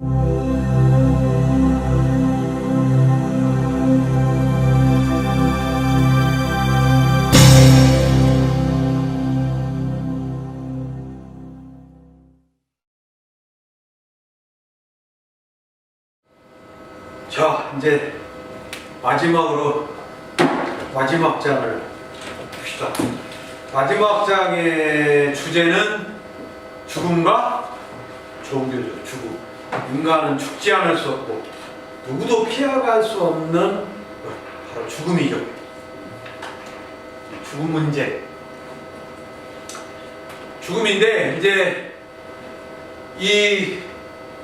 자, 이제 마지막으로 마지막 장을 봅시다. 마지막 장의 주제는 죽음과 종교죠. 죽음. 인간은 죽지 않을 수 없고 누구도 피해갈 수 없는 바로 죽음이죠. 죽음 문제. 죽음인데 이제 이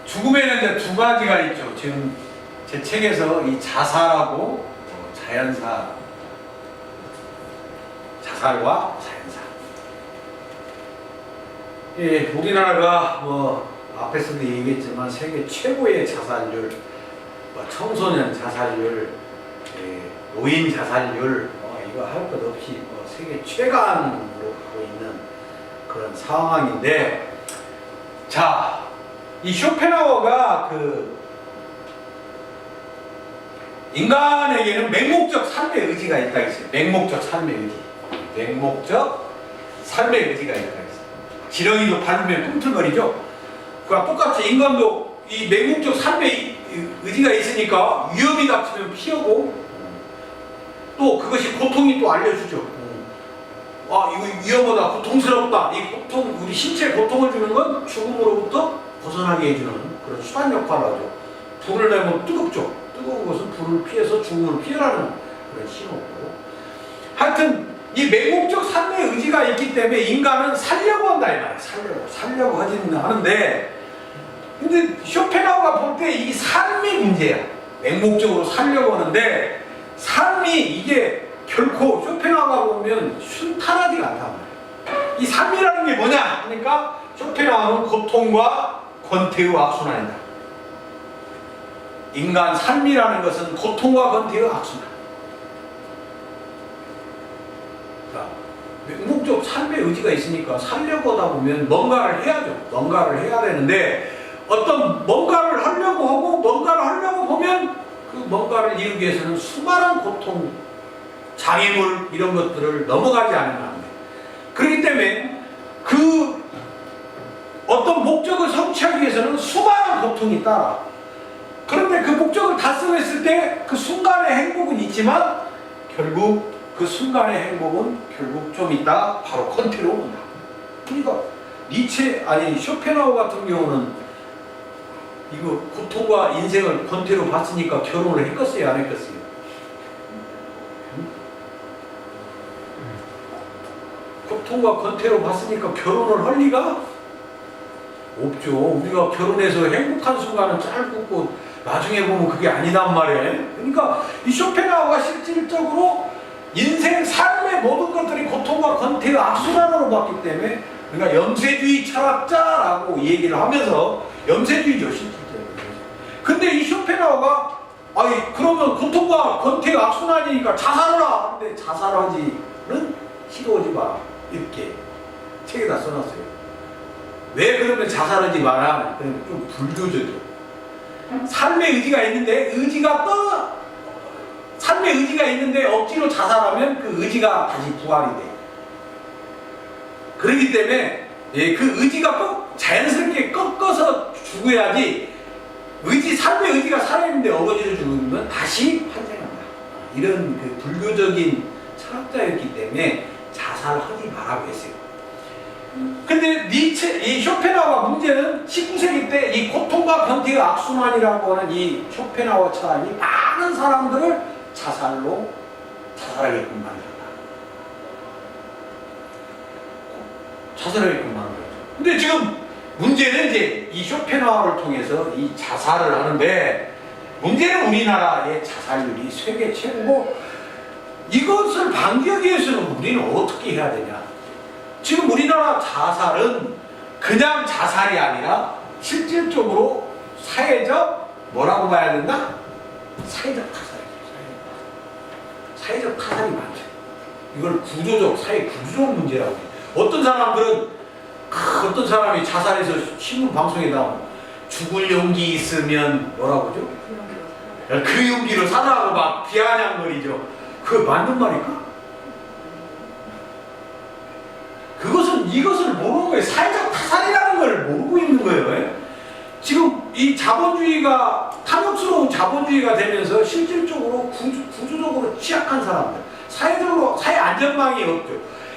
죽음에는 이제 두 가지가 있죠. 지금 제 책에서 이 자살하고 자연사, 자살과 자연사. 예, 우리나라가 앞에서도 얘기했지만 세계 최고의 자살률, 청소년 자살률, 노인 자살률, 이거 할 것 없이 세계 최강으로 가고 있는 그런 상황인데, 자, 이 쇼펜하우어가 인간에게는 맹목적 삶의 의지가 있다 했어요. 맹목적 삶의 의지. 맹목적 삶의 의지가 있다 했어요. 지렁이도 밟으면 꿈틀거리죠. 그와 똑같이 인간도 이 맹목적 삶의 의지가 있으니까 위험이 닥치면 피하고 또 그것이 고통이 또 알려주죠. 이거 위험하다, 고통스럽다. 이 고통, 우리 신체에 고통을 주는 건 죽음으로부터 벗어나게 해주는 그런 수단 역할을 하죠. 불을 내면 뜨겁죠. 뜨거운 것은 불을 피해서 죽음을 피하라는 그런 신호고. 하여튼 이 맹목적 삶의 의지가 있기 때문에 인간은 살려고 한다 이 말이에요. 살려고 하는데, 근데 쇼펜하우어가 볼 때 이 삶이 문제야. 맹목적으로 살려고 하는데 삶이 이게 결코 쇼펜하우어가 보면 순탄하지가 않단 말이에요. 이 삶이라는 게 뭐냐? 그러니까 쇼펜하우어는 고통과 권태의 악순환이다. 인간 삶이라는 것은 고통과 권태의 악순환. 맹목적 삶의 의지가 있으니까 살려고 하다 보면 뭔가를 해야죠. 뭔가를 해야 되는데 어떤 뭔가를 하려고 하고 뭔가를 하려고 보면 그 뭔가를 이루기 위해서는 수많은 고통, 장애물 이런 것들을 넘어가지 않으면 안 돼. 그렇기 때문에 그 어떤 목적을 성취하기 위해서는 수많은 고통이 따라. 그런데 그 목적을 달성했을 때 그 순간의 행복은 있지만 결국 그 순간의 행복은 결국 좀 있다 바로 권태로 온다. 그러니까 쇼펜하우어 같은 경우는 이거 고통과 인생을 권태로 봤으니까 결혼을 했겠어요, 안 했겠어요? 고통과 권태로 봤으니까 결혼을 할 리가 없죠. 우리가 결혼해서 행복한 순간은 짧고 나중에 보면 그게 아니단 말이에요. 그러니까 이 쇼펜하우어가 실질적으로 인생, 삶의 모든 것들이 고통과 권태의 악순환으로 봤기 때문에 그러니까 염세주의 철학자라고 얘기를 하면서 염세주의죠, 실질적으로. 근데 이 쇼펜하우어가 그러면 고통과 권태의 악순환이니까 자살하라. 근데 자살하지는 시도하지 마. 이렇게 책에다 써놨어요. 왜 그러면 자살하지 마라? 좀 불교적이죠. 삶의 의지가 있는데 삶의 의지가 있는데 억지로 자살하면 그 의지가 다시 부활이 돼. 그렇기 때문에 그 의지가 꼭 자연스럽게 꺾어서 죽어야지 삶의 의지가 살아있는데 어거지로 죽으면 다시 환생한다. 이런 그 불교적인 철학자였기 때문에 자살하지 말라고 했어요. 근데 이 쇼펜하우어 문제는 19세기 때 이 고통과 권태의 악순환이라고 하는 이 쇼펜하우어 철학이 많은 사람들을 자살하게끔 만들었다. 자살하게끔 만들었죠. 근데 지금 문제는 이제 이 쇼펜하우어를 통해서 이 자살을 하는데 문제는 우리나라의 자살률이 세계 최고고 이것을 방지하기 위해서는 우리는 어떻게 해야 되냐? 지금 우리나라 자살은 그냥 자살이 아니라 실질적으로 사회적 뭐라고 봐야 된다? 사회적 타살이죠. 사회적 타살이 많죠. 이걸 사회 구조적 문제라고 해요. 어떤 사람이 자살해서 신문 방송에 나오고 죽을 용기 있으면 뭐라고죠? 그 용기로 살아라고 막 비아냥거리죠. 그거 맞는 말일까? 이것을 모르는 거예요. 사회적 타산이라는 걸 모르고 있는 거예요. 지금 이 자본주의가 탐욕스러운 자본주의가 되면서 실질적으로 구조적으로 취약한 사람들, 사회적으로 사회 안전망이 없죠.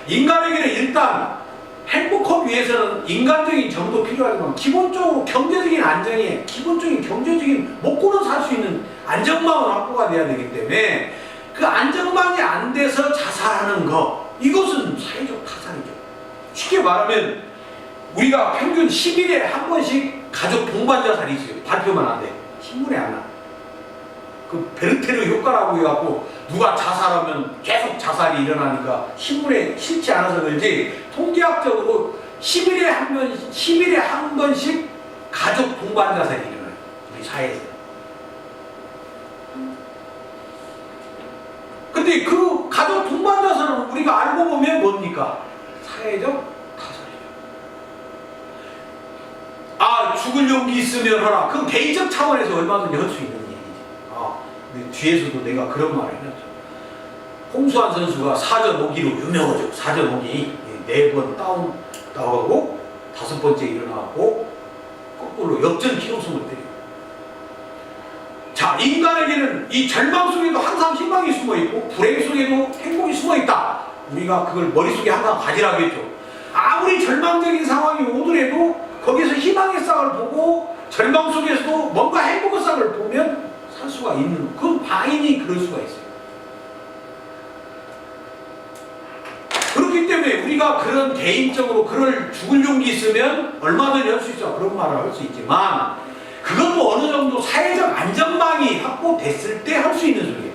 인간에게는 일단 행복하기 위해서는 인간적인 정도 필요하지만 기본적으로 경제적인 안정에 기본적인 경제적인 먹고는 살 수 있는 안정망은 확보가 돼야 되기 때문에 그 안정망이 안 돼서 자살하는 거, 이것은 사회적 타산이죠. 쉽게 말하면 우리가 평균 10일에 한 번씩 가족 동반 자살이 있어요. 발표만 안 돼. 신문에 안 나. 그 베르테르 효과라고 해갖고 누가 자살하면 계속 자살이 일어나니까 신문에 실지 않아서 그런지 통계학적으로 10일에 한 번씩 가족 동반 자살이 일어나요. 우리 사회에서. 근데 그 가족 동반 자살은 우리가 알고 보면 뭡니까? 사회적 타살이죠. 아, 죽을 용기 있으면 하라. 그건 개인적 차원에서 얼마든지 할 수 있는 얘기지. 근데 뒤에서도 내가 그런 말을 했죠. 홍수환 선수가 사전 오기로 유명하죠. 사전 오기 4번 다운하고 5번째 일어나고 거꾸로 역전 기록성을 때려요. 자, 인간에게는 이 절망 속에도 항상 희망이 숨어있고 불행 속에도 행복이 숨어있다. 우리가 그걸 머릿속에 항상 가지라고 했죠. 아무리 절망적인 상황이 오더라도 거기서 희망의 싹을 보고 절망 속에서도 뭔가 행복의 싹을 보면 살 수가 있는, 그 바인이 그럴 수가 있어요. 그렇기 때문에 우리가 그런 개인적으로 그럴 죽을 용기 있으면 얼마든지 할 수 있어. 그런 말을 할 수 있지만 그것도 어느 정도 사회적 안전망이 확보됐을 때 할 수 있는 소리예요.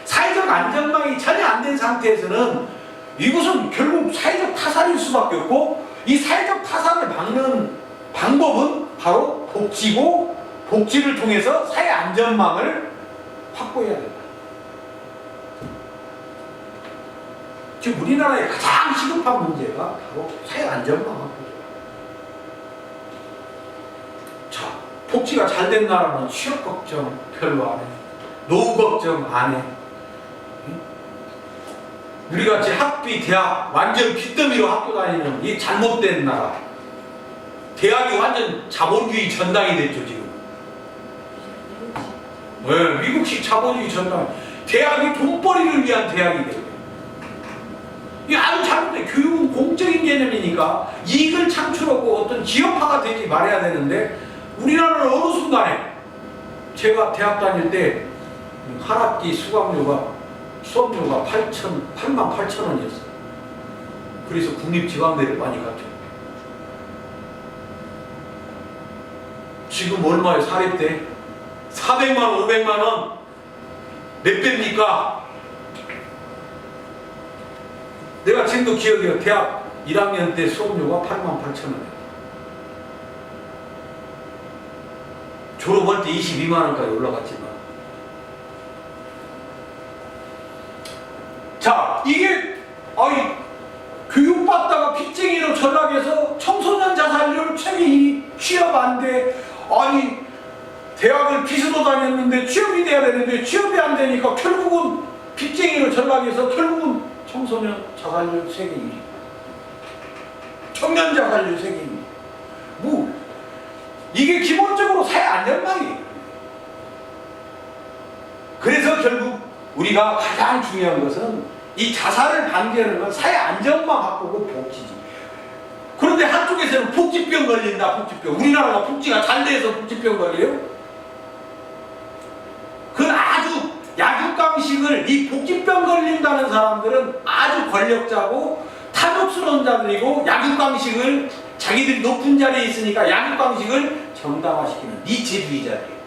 사회적 안전망이 전혀 안 된 상태에서는 이것은 결국 사회적 타산일 수밖에 없고, 이 사회적 타산을 막는 방법은 바로 복지고, 복지를 통해서 사회 안전망을 확보해야 된다. 지금 우리나라의 가장 시급한 문제가 바로 사회 안전망 확보죠. 자, 복지가 잘 된 나라는 취업 걱정 별로 안 해. 노후 걱정 안 해. 우리같이 학비, 대학 완전 빚더미로 학교 다니는 이 잘못된 나라. 대학이 완전 자본주의 전당이 됐죠, 지금. 네, 미국식 자본주의 전당. 대학이 돈벌이를 위한 대학이 돼요. 이게 아주 잘못된, 교육은 공적인 개념이니까 이익을 창출하고 어떤 기업화가 되지 말아야 되는데, 우리나라는 어느 순간에 제가 대학 다닐 때 한 학기 수업료가 88,000원이었어요. 그래서 국립지방대를 많이 갔죠. 지금 얼마에 사립대? 400만원, 500만원? 몇 배입니까? 내가 지금도 기억해요. 대학 1학년 때 수업료가 88,000원이에요. 졸업할 때 22만원까지 올라갔지만. 자, 이게 교육받다가 빚쟁이로 전락해서 청소년 자살률 최대 취업 안 돼. 아니, 대학을 빚으로 다녔는데 취업이 돼야 되는데 취업이 안 되니까 결국은 빚쟁이로 전락해서 결국은 청소년 자살률 세계 1위. 청년 자살률 세계 1위. 뭐 이게 기본적으로 사회 안전망이에요. 그래서 결국 우리가 가장 중요한 것은 이 자살을 방지하는 건 사회 안전망 확보고 복지지. 그런데 한쪽에서는 복지병 걸린다, 복지병. 우리나라가 복지가 잘 돼서 복지병 걸려요? 그건 아주 약육강식을, 이 복지병 걸린다는 사람들은 아주 권력자고 탐욕스러운 자들이고, 약육강식을 자기들이 높은 자리에 있으니까 약육강식을 정당화시키는 니체주의자들이에요.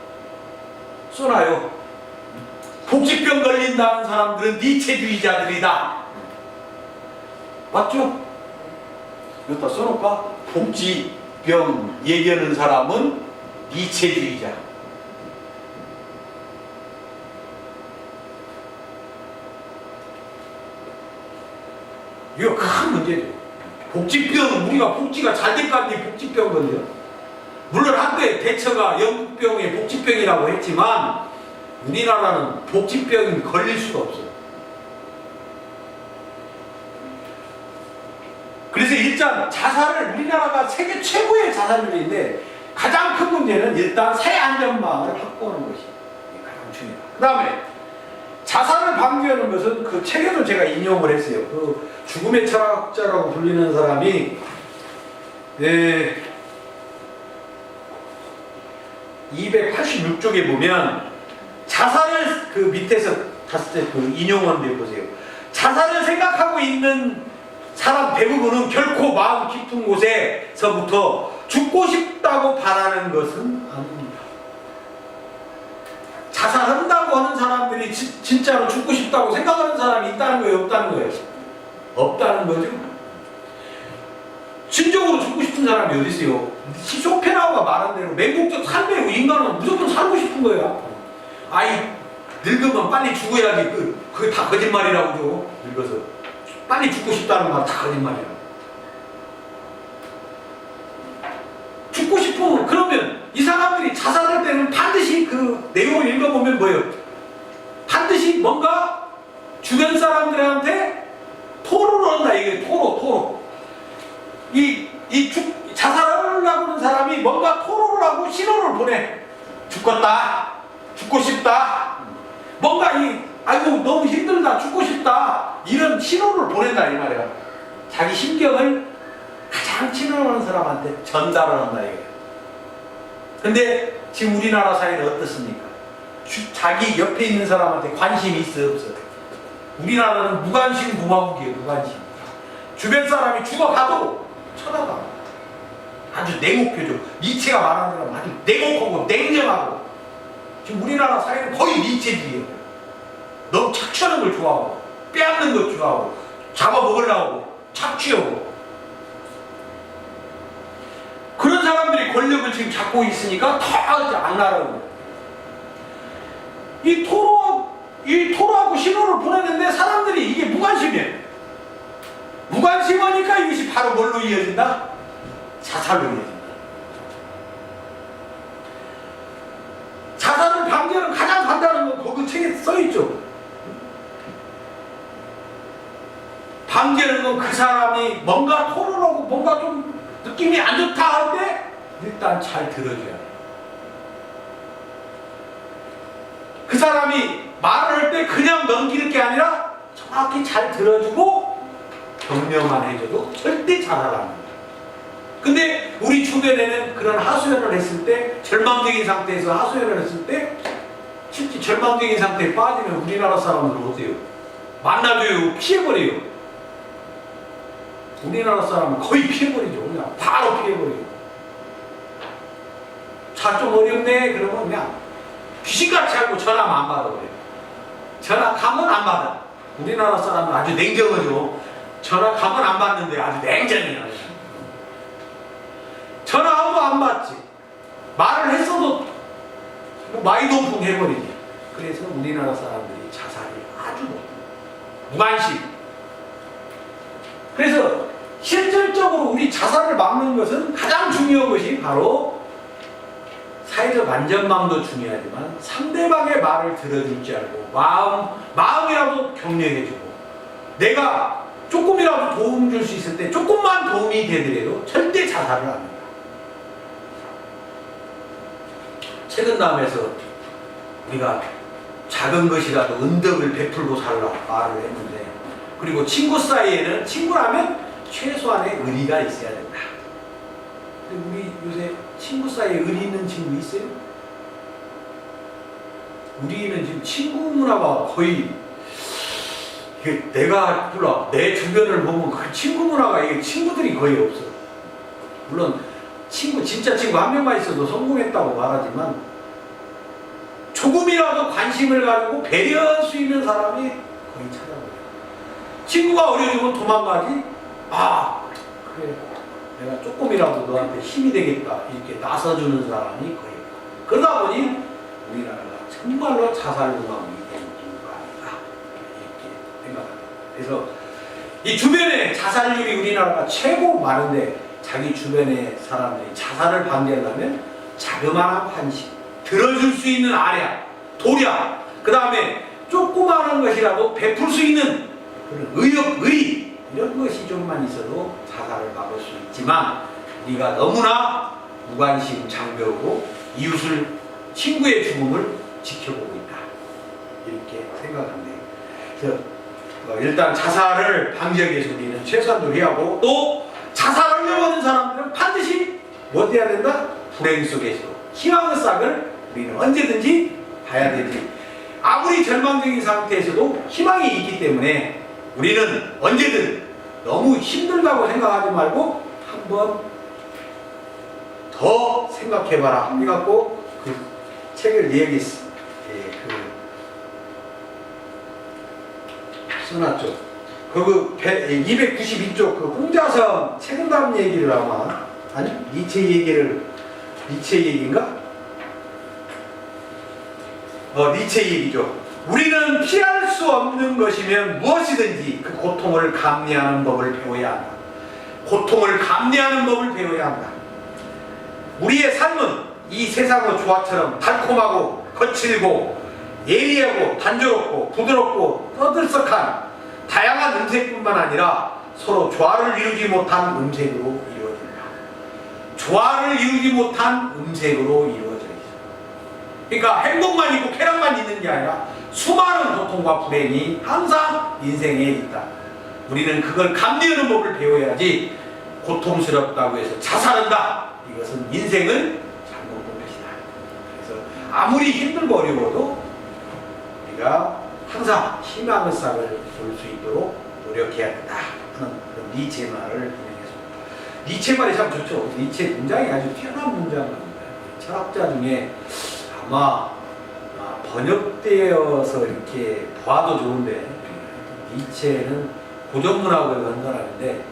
쏘나요? 복지병 걸린다는 사람들은 니체주의자들이다. 맞죠? 여기다 써놓을까? 복지병 얘기하는 사람은 니체주의자. 이거 큰 문제죠. 복지병, 우리가 복지가 잘 될까니 복지병 걸려. 물론 한때 대처가 영국병의 복지병이라고 했지만 우리나라는 복지병이 걸릴 수가 없어요. 그래서 일단 자살을 우리나라가 세계 최고의 자살률인데 가장 큰 문제는 일단 사회 안전망을 확보하는 것이 가장 중요해요. 그 다음에 자살을 방지하는 것은 그 책에도 제가 인용을 했어요. 그 죽음의 철학자라고 불리는 사람이 286쪽에 보면 자살을 그 밑에서 봤을 때 그 인용한 데 보세요. 자살을 생각하고 있는 사람 대부분은 결코 마음 깊은 곳에서부터 죽고 싶다고 바라는 것은 아닙니다. 자살한다고 하는 사람들이 진짜로 죽고 싶다고 생각하는 사람이 있다는 거예요? 없다는 거예요? 없다는 거죠. 진정으로 죽고 싶은 사람이 어디 있어요? 쇼펜하우어가 말한 대로 맹목적 삶의 인간은 무조건 살고 싶은 거예요. 아이 늙으면 빨리 죽어야지. 그게 다 거짓말이라고죠. 늙어서 빨리 죽고 싶다는 말 다 거짓말이에요. 죽고 싶으면 그러면 이 사람들이 자살할 때는 반드시 그 내용을 읽어보면 뭐예요? 반드시 뭔가 주변 사람들한테 토로를 한다. 이게 토로. 자살하려고 하는 사람이 뭔가 토로를 하고 신호를 보내. 죽겠다. 죽고 싶다. 뭔가 아이고 너무 힘들다. 죽고 싶다. 이런 신호를 보낸다 이 말이야. 자기 심경을 가장 친근한 사람한테 전달을 한다 이거예요. 근데 지금 우리나라 사회는 어떻습니까? 자기 옆에 있는 사람한테 관심이 있어 없어? 우리나라는 무관심 무망국이에요. 무관심. 주변 사람이 죽어가도 쳐다봐. 아주 냉혹표죠. 니체가 말하는 대로 아주 냉혹하고 냉정하고. 지금 우리나라 사회는 거의 니체주의예요. 너무 착취하는 걸 좋아하고 빼앗는 걸 좋아하고 잡아먹으려고 착취하고. 그런 사람들이 권력을 지금 잡고 있으니까 더 악랄하고. 이 토로하고 신호를 보내는데 사람들이 이게 무관심이에요. 무관심하니까 이것이 바로 뭘로 이어진다? 자살로 이어진다. 자살을 방지하는 가장 간단한 건 거기 책에 써있죠. 방지하는 건 그 사람이 뭔가 토론하고 뭔가 좀 느낌이 안 좋다 할 때 일단 잘 들어줘야 돼. 그 사람이 말을 할 때 그냥 넘기는 게 아니라 정확히 잘 들어주고 격려만 해줘도 절대 자살 안 합니다. 근데 우리 주변에는 그런 하소연을 했을 때, 절망적인 상태에서 하소연을 했을 때 실제 절망적인 상태에 빠지면 우리나라 사람들은 어때요? 만나줘요? 피해버려요. 우리나라 사람은 거의 피해버리죠. 그냥 바로 피해버려요. 차 좀 어렵네 그러면 그냥 귀신같이 하고 전화만 안 받아버려요. 전화 가면 안 받아. 우리나라 사람은 아주 냉정하죠. 전화 가면 안 받는데 아주 냉정해요. 전화하고 안 받지. 말을 했어도 마이동풍 해버리지. 그래서 우리나라 사람들이 자살이 아주 높아요. 무관심. 그래서 실질적으로 우리 자살을 막는 것은 가장 중요한 것이 바로 사회적 안전망도 중요하지만 상대방의 말을 들어줄 줄 알고 마음이라도 격려해주고 내가 조금이라도 도움 줄 수 있을 때 조금만 도움이 되더라도 절대 자살을 안 합니다. 책은 다음에서 우리가 작은 것이라도 은덕을 베풀고 살라 말을 했는데, 그리고 친구 사이에는 친구라면 최소한의 의리가 있어야 된다. 근데 우리 요새 친구 사이에 의리 있는 친구 있어요? 우리는 지금 친구 문화가 거의 내가 몰라 내 주변을 보면 그 친구 문화가 이게 친구들이 거의 없어. 물론 진짜 친구 한 명만 있어도 성공했다고 말하지만 조금이라도 관심을 가지고 배려할 수 있는 사람이 거의 찾아와요. 친구가 어려지면 도망가지. 그래 내가 조금이라도 너한테 힘이 되겠다 이렇게 나서주는 사람이 거의 없다. 그러다 보니 우리나라가 정말로 자살공화국이 되는 이유가 아닌가 이렇게 생각합니다. 그래서 이 주변에 자살률이 우리나라가 최고 많은데 자기 주변의 사람들이 자살을 방지하려면 자그마한 관심, 들어줄 수 있는 아량, 도량, 그 다음에 조그마한 것이라도 베풀 수 있는 그런 의욕, 의 이런 것이 좀만 있어도 자살을 막을 수 있지만 우리가 너무나 무관심 장벽으로 이웃을, 친구의 죽음을 지켜보고 있다, 이렇게 생각합니다. 그래서 일단 자살을 방지하기 위해서 우리는 최소한 노력하고, 또 자살하려고 하는 사람들은 반드시 뭐 해야 된다? 불행 속에서 희망의 싹을 우리는 언제든지 봐야 되지. 아무리 절망적인 상태에서도 희망이 있기 때문에 우리는 언제든 너무 힘들다고 생각하지 말고 한번 더 생각해봐라 해갖고 그 책을 얘기했어. 써놨죠. 그 292쪽 그 홍자선 책임감 얘기를 아마, 아니 니체 얘기인가? 니체 얘기죠. 우리는 피할 수 없는 것이면 무엇이든지 그 고통을 감내하는 법을 배워야 한다. 고통을 감내하는 법을 배워야 한다. 우리의 삶은 이 세상의 조화처럼 달콤하고 거칠고 예리하고 단조롭고 부드럽고 떠들썩한 다양한 음색뿐만 아니라 서로 조화를 이루지 못한 음색으로 이루어진다. 조화를 이루지 못한 음색으로 이루어져 있어. 그러니까 행복만 있고 쾌락만 있는 게 아니라 수많은 고통과 불행이 항상 인생에 있다. 우리는 그걸 감내하는 법을 배워야지 고통스럽다고 해서 자살한다, 이것은 인생을 잘못 본 것이다. 그래서 아무리 힘들고 어려워도 우리가 항상 희망의 싹을 볼 수 있도록 노력해야 된다 하는 그런 니체 말을 보내겠습니다. 니체 말이 참 좋죠. 니체 문장이 아주 뛰어난 문장입니다. 철학자 중에 아마 번역되어서 이렇게 봐도 좋은데, 니체는 고전문학을 한 사람인데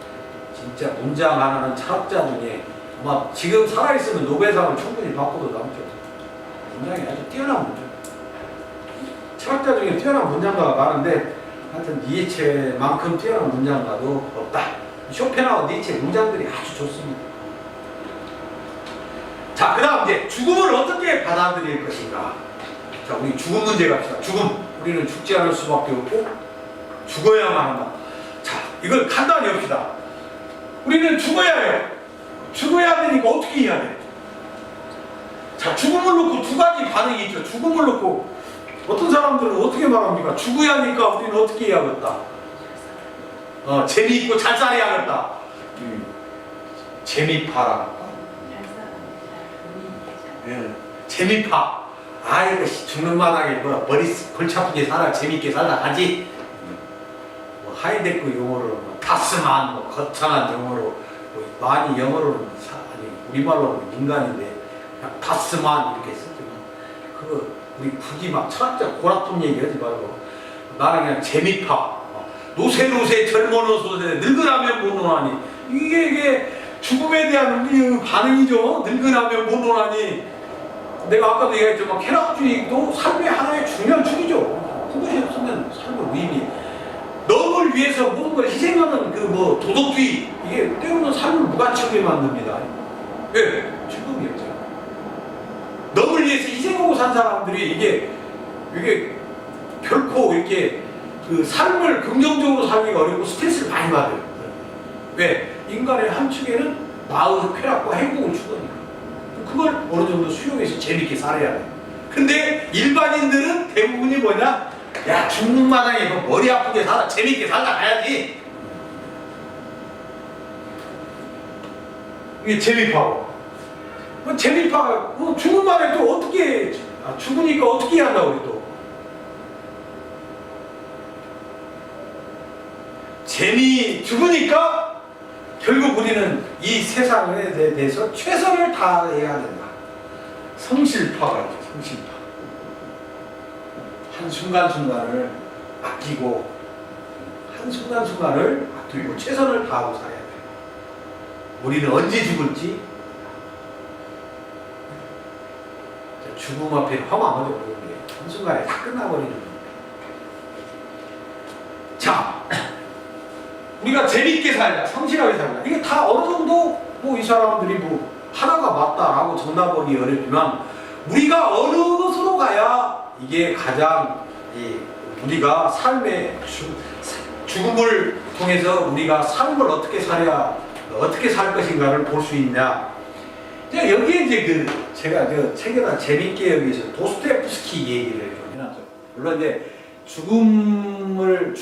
진짜 문장 하나는 철학자 중에 아마 지금 살아있으면 노벨상을 충분히 받고도 남죠. 문장이 아주 뛰어난 문장. 철학자 중에 뛰어난 문장가가 많은데 하여튼 니체만큼 뛰어난 문장가도 없다. 쇼펜하우 니체 문장들이 아주 좋습니다. 자, 그 다음 이제 죽음을 어떻게 받아들일 것인가. 자, 우리 죽음 문제 갑시다. 죽음. 우리는 죽지 않을 수밖에 없고 죽어야만 한다. 자, 이걸 간단히 합시다. 우리는 죽어야 해요. 죽어야 되니까 어떻게 해야 돼? 자, 죽음을 놓고 두 가지 반응이 있죠. 죽음을 놓고 어떤 사람들은 어떻게 말합니까? 죽어야 하니까 우리는 어떻게 해야겠다? 재미있고 잘 살아야겠다. 재미파라. 재미파. 아이고, 죽는 마당에 뭐 머리 골치 아프게 살아, 재미있게 살아 하지. 뭐 하이데크 용어로 뭐 다스만, 뭐 거창한 용어로, 뭐 많이 영어로는 아니 우리말로는 인간인데 그냥 다스만 이렇게 쓰지만, 그거 우리 굳이 막 철학자 고라품 얘기하지 말고 나는 그냥 재미파. 노세노세 젊어노소세 늙으라면 못 노나니, 이게 죽음에 대한 우리의 반응이죠. 늙으라면 못 노나니. 내가 아까도 얘기했지만 쾌락주의도 삶의 하나의 중요한 축이죠. 그것이 없으면 삶의 의미, 너를 위해서 모든 걸 희생하는 그 뭐 도덕주의, 이게 때로는 삶을 무가치하게 만듭니다. 왜? 죽음이었죠. 너를 위해서 희생하고 산 사람들이 이게 결코 이렇게 그 삶을 긍정적으로 살기가 어렵고 스트레스를 많이 받아요. 왜? 인간의 한 축에는 마음의 쾌락과 행복을 주거든요. 그걸 어느 정도 수용해서 재밌게 살아야 돼. 근데 일반인들은 대부분이 뭐냐? 야, 죽는 마당에 머리 아프게 살아, 재밌게 살다 가야지. 이게 재미파고. 재미파, 죽는 마당에 또 어떻게, 죽으니까 어떻게 해야 한다고 그래 또. 죽으니까 결국 우리는 이 세상에 대해서 최선을 다해야 된다. 성실파가 있죠, 성실파. 한순간순간을 아끼고, 한순간순간을 아끼고 최선을 다하고 살아야 돼요. 우리는 언제 죽을지, 죽음 앞에 허망하죠. 한순간에 다 끝나버리는 겁니다. 자, 우리가 재밌게 살자, 성실하게 살자, 이게 다 어느 정도 뭐 이 사람들이 뭐 하나가 맞다라고 정답하기 어렵지만 우리가 어느 것으로 가야 이게 가장 우리가 삶의 죽음을 통해서 우리가 삶을 어떻게 살 것인가를 볼 수 있냐. 여기에 이제 제가 책에다 재밌게 여기서 도스토옙스키 얘기를 좀 해놨죠. 물론 이제 죽음을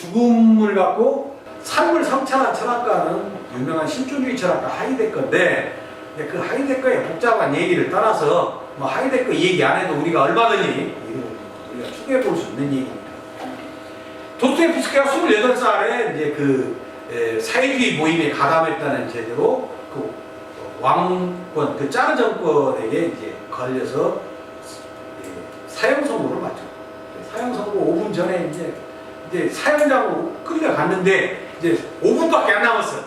갖고 삶을 성찰한 철학가는 유명한 신조주의 철학가 하이데거인데, 그 하이데거의 복잡한 얘기를 떠나서 뭐 하이데거 얘기 안 해도 우리가 얼마든지 우리가 추구해 볼 수 있는 얘기입니다. 도스토옙스키가 28살에 이제 사회주의 모임에 가담했다는 제대로 왕권, 짜르 정권에게 이제 걸려서 사형 선고를 받죠. 사형 선고 5분 전에 이제 사형장으로 끌려갔는데 이제 5분밖에 안 남았어요.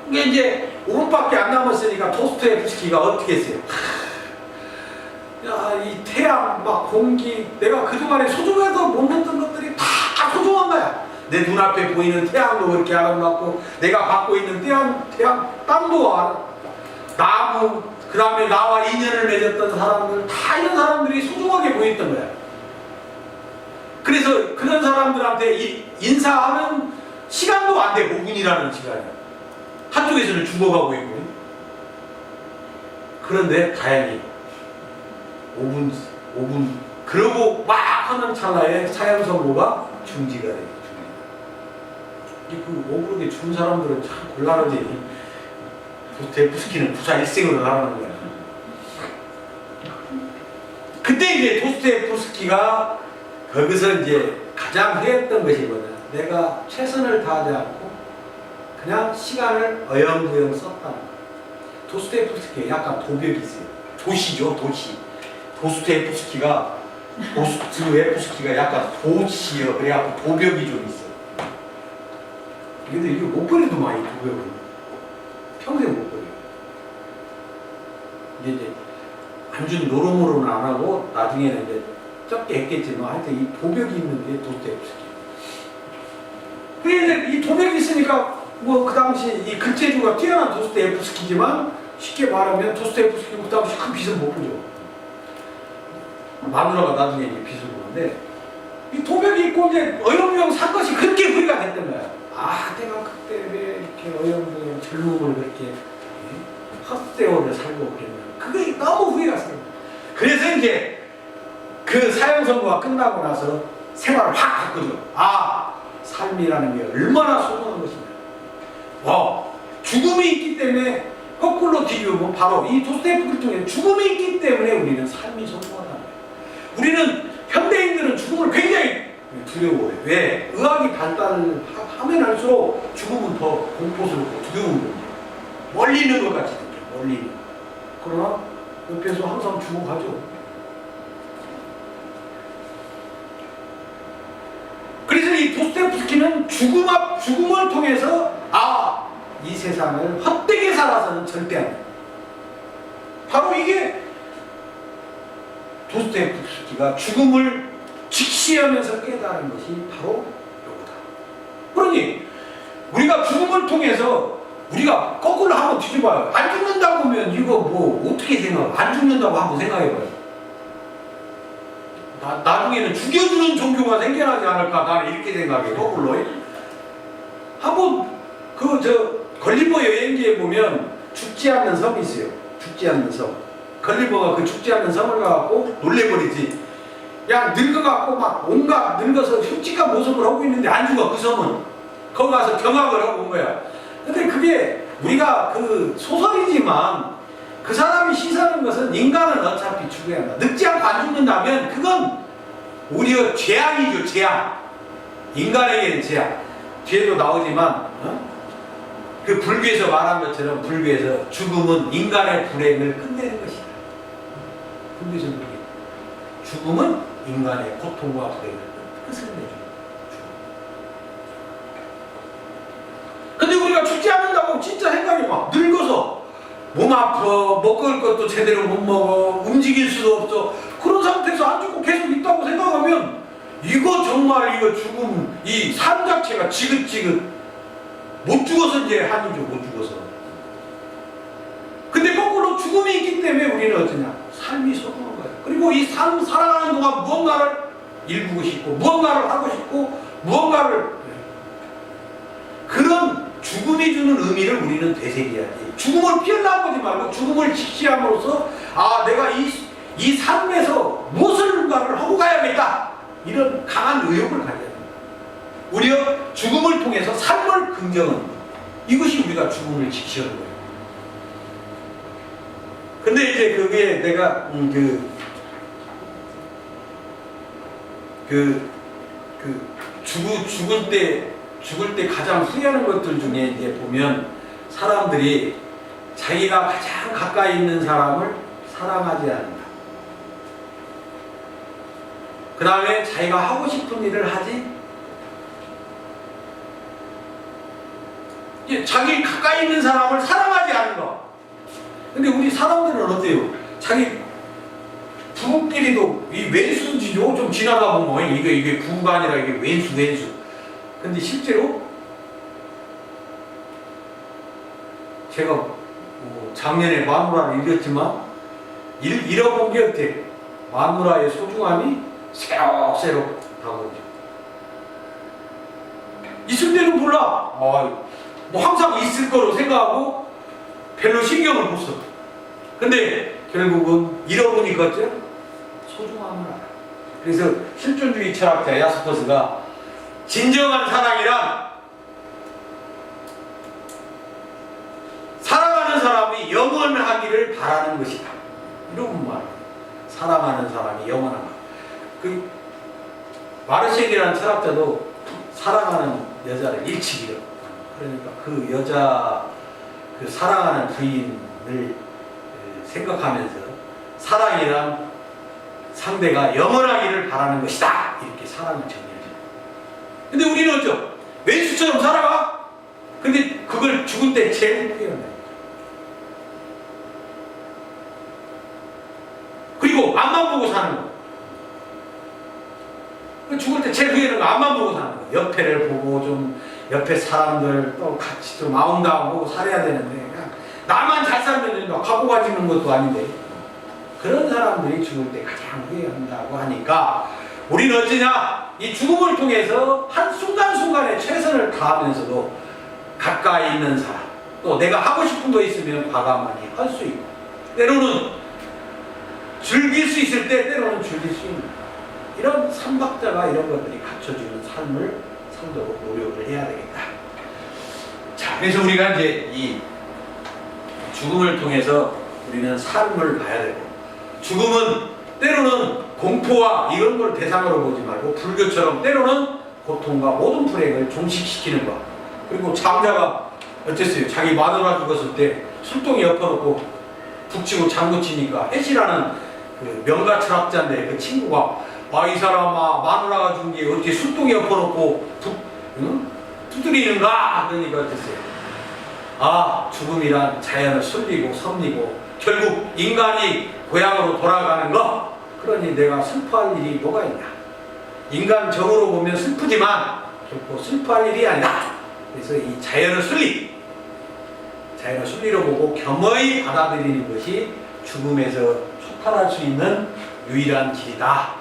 이게 이제 5분밖에 안 남았으니까 도스토옙스키가 어떻게 했어요? 야, 이 태양, 막 공기, 내가 그동안에 소중해서 못 넣었던 것들이 다 소중한 거야. 내 눈앞에 보이는 태양도 그렇게 아름답고, 내가 갖고 있는 태양 땅도 나무, 그 다음에 나와 인연을 맺었던 사람들, 다 이런 사람들이 소중하게 보였던 거야. 그래서 그런 사람들한테 인사하는 시간도 안 돼. 5분이라는 시간이. 한쪽에서는 죽어가고 있고. 그런데 다행히 5분 그러고 막 하는 찰나에 사형 선고가 중지가 돼요. 그 오그르게 죽은 사람들은 참 곤란하지. 도스토옙스키는 부사 일생으로 살아가는 거야. 그때 이제 도스토옙스키가 거기서 이제 가장 후회했던 것이 뭐냐. 내가 최선을 다하지 않고 그냥 시간을 어영부영 썼다는 거야. 도스토옙스키가 약간 도벽이 있어요. 도시죠, 도시. 도스토옙스키가 약간 도시요. 그래갖고 도벽이 좀 있어. 근데 이거 못 버려도 많이 도벽은 평생 못 버려. 이제 완전 노름으로는 안 하고 나중에는 이제 적게 했겠지만 하여튼 이 도벽이 있는 게 도스토옙스키. 근데 이 도벽이 있으니까 뭐 그 당시 이 글재주가 뛰어난 도스토옙스키지만 쉽게 말하면 도스토옙스키는 그 당시 큰 빚을 못 보죠. 마누라가 나중에 이제 빚을 보는데 이 도벽이 있고 이제 어영부영 산 것이 그렇게 후회가 됐던 거야. 아, 내가 그때 왜 이렇게 어영부영 젊음을 그렇게 헛세월을 살고 그랬나. 그게 너무 후회가 있어요. 그래서 이제 그 사형 선고가 끝나고 나서 생활을 확 바꾸죠. 아, 삶이라는 게 얼마나 소중한 것인가. 죽음이 있기 때문에 거꾸로 뒤집으면 바로 이 도스토옙스키를 통해 죽음이 있기 때문에 우리는 삶이 소중하다는 거예요. 우리는 현대인들은 죽음을 굉장히 두려워해. 왜? 의학이 발달하면 할수록 죽음은 더 공포스럽고 두려운 거예요. 멀리 있는 것 같이 느껴요. 멀리 있는. 그러나 옆에서 항상 죽어가죠. 그래서 이 도스토옙스키는 죽음을 통해서 이 세상을 헛되게 살아서는 절대 안 돼. 바로 이게 도스토옙스키가 죽음을 직시하면서 깨달은 것이 바로 이거다. 그러니 우리가 죽음을 통해서 우리가 거꾸로 한번 뒤집어요. 안 죽는다고 하면 이거 뭐 어떻게 생각해? 안 죽는다고 한번 생각해봐요. 나중에는 죽여주는 종교가 생겨나지 않을까? 나는 이렇게 생각해. 거꾸로. 한번 걸리버 여행기에 보면 죽지 않는 섬이 있어요. 죽지 않는 섬. 걸리버가 그 죽지 않는 섬을 가갖고 놀래버리지. 야, 늙어갖고 막 온갖 늙어서 흉측한 모습을 하고 있는데 안 죽어. 그 섬은. 거기 가서 경악을 하고 온 거야. 근데 그게 우리가 그 소설이지만 그 사람이 시사하는 것은 인간은 어차피 죽어야 한다. 늙지 않고 안 죽는다면 그건 오히려 재앙이죠. 재앙. 인간에게는 재앙. 뒤에도 나오지만 그 불교에서 말한 것처럼 불교에서 죽음은 인간의 불행을 끝내는 것이다. 불교에서 죽음은 인간의 고통과 불행을 끝을 내줍니다. 근데 우리가 죽지 않는다고 진짜 생각이 막 늙어서 몸 아파, 먹을 것도 제대로 못 먹어, 움직일 수도 없어. 그런 상태에서 안 죽고 계속 있다고 생각하면 이거 정말 이거 죽음, 이 삶 자체가 지긋지긋 못 죽어서 이제 한이죠. 못 죽어서. 근데 거꾸로 죽음이 있기 때문에 우리는 어쩌냐? 삶이 소중한 거예요. 그리고 이 삶 살아가는 동안 무언가를 일구고 싶고 무언가를 하고 싶고 무언가를 그런 죽음이 주는 의미를 우리는 되새겨야지. 죽음을 피하려고 하지 말고 죽음을 직시함으로써 아 내가 이 삶에서 무엇을가를 하고 가야겠다. 이런 강한 의욕을 가져야 됩니다. 오히려 죽음을 통해서 삶을 긍정하는 것. 이것이 우리가 죽음을 직시하는 거예요. 근데 이제 그게 내가 죽을 때 가장 후회하는 것들 중에 이제 보면 사람들이 자기가 가장 가까이 있는 사람을 사랑하지 않는다. 그 다음에 자기가 하고 싶은 일을 하지 자기 가까이 있는 사람을 사랑하지 않는 거. 근데 우리 사람들은 어때요? 자기 부부끼리도 이 왼수지요? 좀 지나가 보면 이게 부부가 아니라 이게 왼수. 근데 실제로 제가 뭐 작년에 마누라를 잃었지만 잃어본 게 어때요? 마누라의 소중함이 새록새록 다가오죠. 있을 때는 몰라. 뭐 항상 있을 거로 생각하고 별로 신경을 못 써. 근데 결국은 잃어보니까 어때요? 소중함을 알아. 그래서 실존주의 철학자 야스퍼스가 진정한 사랑이란 사랑하는 사람이 영원하기를 바라는 것이다. 이런 말. 사랑하는 사람이 영원한 것. 그 마르셀이라는 철학자도 사랑하는 여자를 일치기로. 그러니까 그 여자 그 사랑하는 부인을 생각하면서 사랑이란 상대가 영원하기를 바라는 것이다. 이렇게 사랑을 정의하죠. 근데 우리는 어쩌? 왼수처럼 살아가? 근데 그걸 죽을 때 제일 후회한다. 그리고 앞만 보고 사는 거. 죽을 때 제일 후회하는 거 앞만 보고 사는 거. 옆에를 보고 좀 옆에 사람들 또 같이 좀 아웅다웅하고 살아야 되는데 그냥 나만 잘 살면 갖고 가지는 것도 아닌데 그런 사람들이 죽을 때 가장 후회한다고 하니까 우리는 어쩌냐? 이 죽음을 통해서 한 순간순간에 최선을 다하면서도 가까이 있는 사람 또 내가 하고 싶은 거 있으면 과감하게 할 수 있고 때로는 즐길 수 있을 때 때로는 즐길 수 있는 이런 삼박자가 이런 것들이 갖춰주는 삶을 살도록 노력을 해야 되겠다. 자, 그래서 우리가 이제 이 죽음을 통해서 우리는 삶을 봐야 되고 죽음은 때로는 공포와 이런 걸 대상으로 보지 말고 불교처럼 때로는 고통과 모든 불행을 종식시키는 것. 그리고 장자가 어땠어요? 자기 마누라 죽었을 때 술동에 엎어놓고 북치고 장구치니까 해시라는 그 명가 철학자인데 그 친구가 이 사람아 마누라가 죽은 게 어떻게 술동에 엎어놓고 두드리는가? 그러니까 어땠어요? 죽음이란 자연을 술리고 섭리고 결국 인간이 고향으로 돌아가는 거. 그러니 내가 슬퍼할 일이 뭐가 있냐? 인간적으로 보면 슬프지만 결코 슬퍼할 일이 아니다. 그래서 이 자연을 순리로 보고 겸허히 받아들이는 것이 죽음에서 초탈할 수 있는 유일한 길이다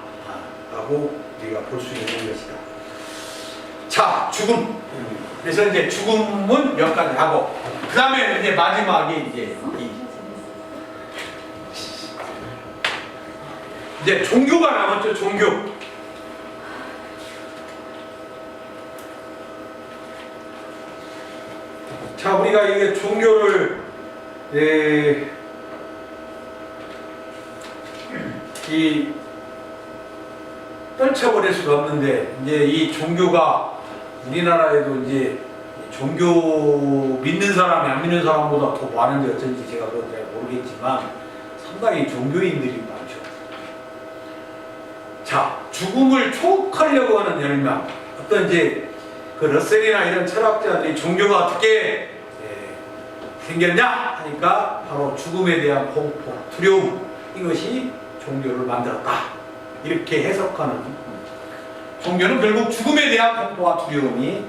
라고 우리가 볼 수 있는 것이다. 자, 죽음. 그래서 이제 죽음은 몇 가지 하고 그 다음에 이제 마지막에 이제 종교가 남았죠. 종교. 자, 우리가 이게 종교를 떨쳐버릴 수가 없는데 이제 이 종교가 우리나라에도 이제 종교 믿는 사람이 안 믿는 사람보다 더 많은지 어쩐지 제가 그건 잘 모르겠지만 상당히 종교인들이 많죠. 자, 죽음을 초월하려고 하는 열망. 어떤 이제 그 러셀이나 이런 철학자들이 종교가 어떻게 생겼냐 하니까 바로 죽음에 대한 공포, 두려움 이것이 종교를 만들었다. 이렇게 해석하는 종교는 결국 죽음에 대한 공포와 두려움이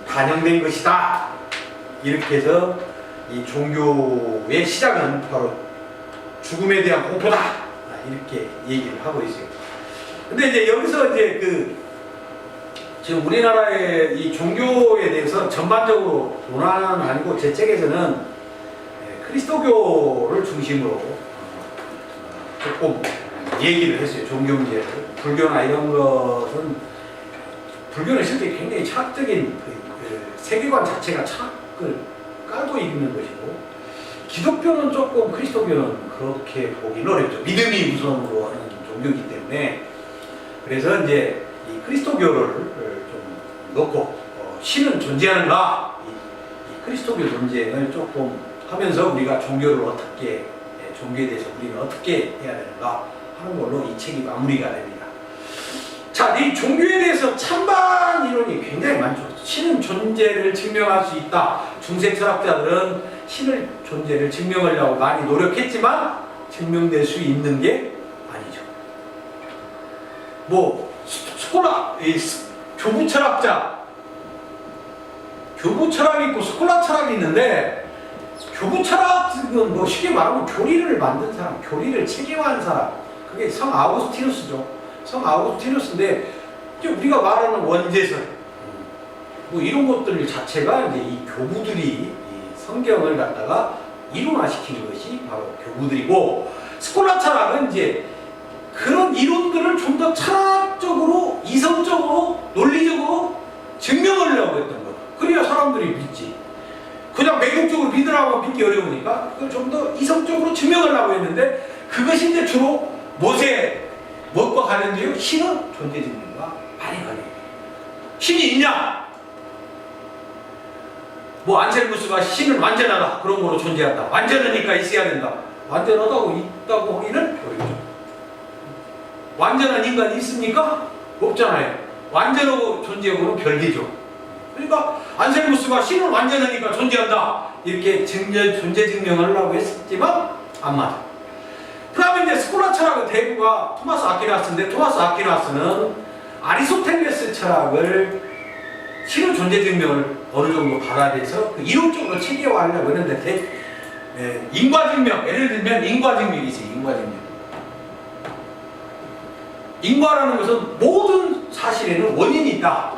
반영된 것이다. 이렇게 해서 이 종교의 시작은 바로 죽음에 대한 공포다 이렇게 얘기를 하고 있어요. 근데 이제 여기서 이제 지금 우리나라의 이 종교에 대해서 전반적으로 논란은 아니고 제 책에서는 그리스도교를 중심으로 조금 얘기를 했어요. 종교 문제를. 불교나 이런 것은 불교는 실제 굉장히 철학적인 세계관 자체가 철학을 깔고 있는 것이고, 기독교는 조금 그리스도교는 그렇게 보기는 어렵죠. 믿음이 우선으로 하는 종교이기 때문에. 그래서 이제 이 그리스도교를 좀 넣고 신은 존재하는가, 이 그리스도교 논쟁을 조금 하면서 우리가 종교를 어떻게, 종교에 대해서 우리는 어떻게 해야 되는가 하는 걸로 이 책이 마무리가 됩니다. 자, 이 종교에 대해서 찬반 이론이 굉장히 많죠. 신은 존재를 증명할 수 있다. 중세 철학자들은 신의 존재를 증명하려고 많이 노력했지만 증명될 수 있는 게 아니죠. 뭐 스콜라, 교부 철학자, 교부 철학이 있고 스콜라 철학이 있는데, 교부 철학은 뭐 쉽게 말하면 교리를 만든 사람, 교리를 체계화한 사람, 그게 성 아우구스티누스죠. 성 아우구스티누스인데, 우리가 말하는 원죄설, 뭐 이런 것들 자체가 이제 이 교부들이 이 성경을 갖다가 이론화시킨 것이 바로 교부들이고, 스콜라 철학은 이제 그런 이론들을 좀 더 철학적으로, 이성적으로, 논리적으로 증명하려고 했던 거예요. 그래야 사람들이 믿지. 그냥 매국적으로 믿으라고 믿기 어려우니까 그걸 좀 더 이성적으로 증명하려고 했는데, 그것이 이제 주로 무엇과 관련돼요? 신은 존재 증명과 많이 관련돼요. 신이 있냐? 뭐 안셀무스가 신은 완전하다, 그런 거로 존재한다. 완전하니까 있어야 된다. 완전하다고 있다고 하기는 어렵죠. 완전한 인간이 있습니까? 없잖아요. 완전하고 존재하고는 별개죠. 그러니까 안셀무스가 신은 완전하니까 존재한다, 이렇게 존재 증명을 하려고 했지만 안 맞아. 그 다음에 이제 스콜라 철학의 대부가 토마스 아퀴나스인데, 토마스 아퀴나스는 아리스토텔레스 철학을 신의 존재 증명을 어느 정도 받아들여서 그 이론적으로 체계화하려고 했는데, 인과증명, 예를 들면 인과증명이 있어요. 인과증명. 인과라는 것은 모든 사실에는 원인이 있다.